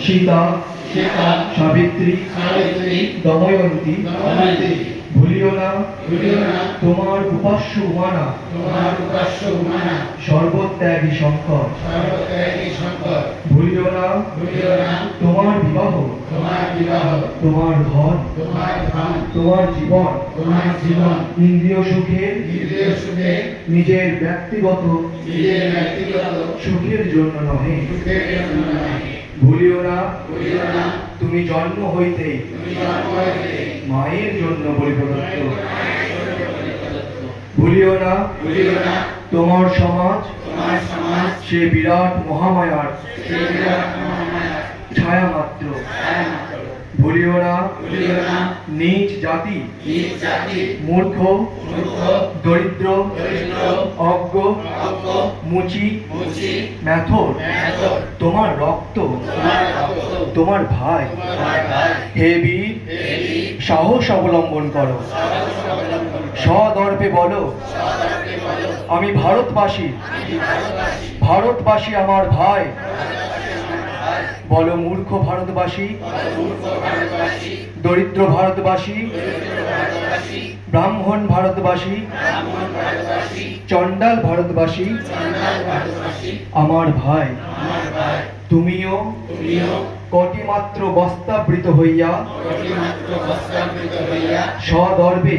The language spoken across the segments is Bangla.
সীতা সাবিত্রী দময়ন্তী ভুলিও না তোমার উপাস্য উমানা সর্বত্যাগী শঙ্কর। ভুলিও না তোমার বিবাহ, তোমার ধন, তোমার জীবন ইন্দ্রিয় সুখে নিজের ব্যক্তিগত সুখের জন্য নহে। ভুলিও না তুমি জন্ম হইতে মায়ের জন্য বলি প্রদত্ত। ভুলিও না তোমার সমাজ সে বিরাট মহামায়ার ছায়া মাত্র। ভুলিও না নীচ জাতি মূর্খ দরিদ্র অজ্ঞ মুচি মেথর তোমার রক্ত তোমার ভাই। হে বীর, সাহস অবলম্বন করো, সদর্পে বলো আমি ভারতবাসী, ভারতবাসী আমার ভাই। বলো মূর্খ ভারতবাসী, দরিদ্র ভারতবাসী, ব্রাহ্মণ ভারতবাসী, চণ্ডাল ভারতবাসী আমার ভাই। তুমিও কটিমাত্র বস্ত্রাবৃত হইয়া সদর্পে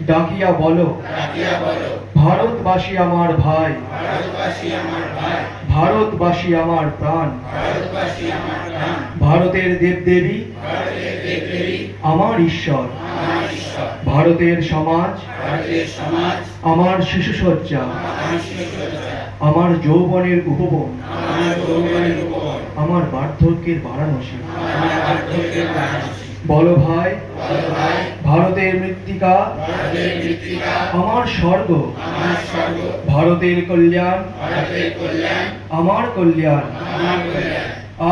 ডাকিয়া বলো ভারতবাসী আমার ভাই, ভারতবাসী আমার প্রাণ। ভারতের দেবদেবী আমার ঈশ্বর, ভারতের সমাজ আমার শিশুসজ্জা, আমার যৌবনের উপবন, আমার বার্ধক্যের বারাণসী। বলো ভাই, ভারতের মৃত্তিকা আমার স্বর্গ, ভারতের কল্যাণ আমার কল্যাণ।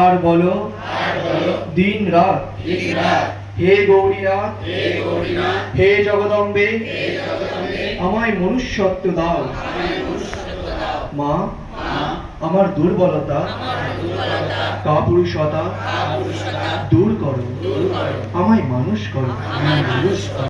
আর বলো দিন রাত হে গৌরীনাথ, হে জগদম্বে আমায় মনুষ্যত্ব দাও। মা, আমার দুর্বলতা কাপুরুষতা দূর করো, আমায় মানুষ করো।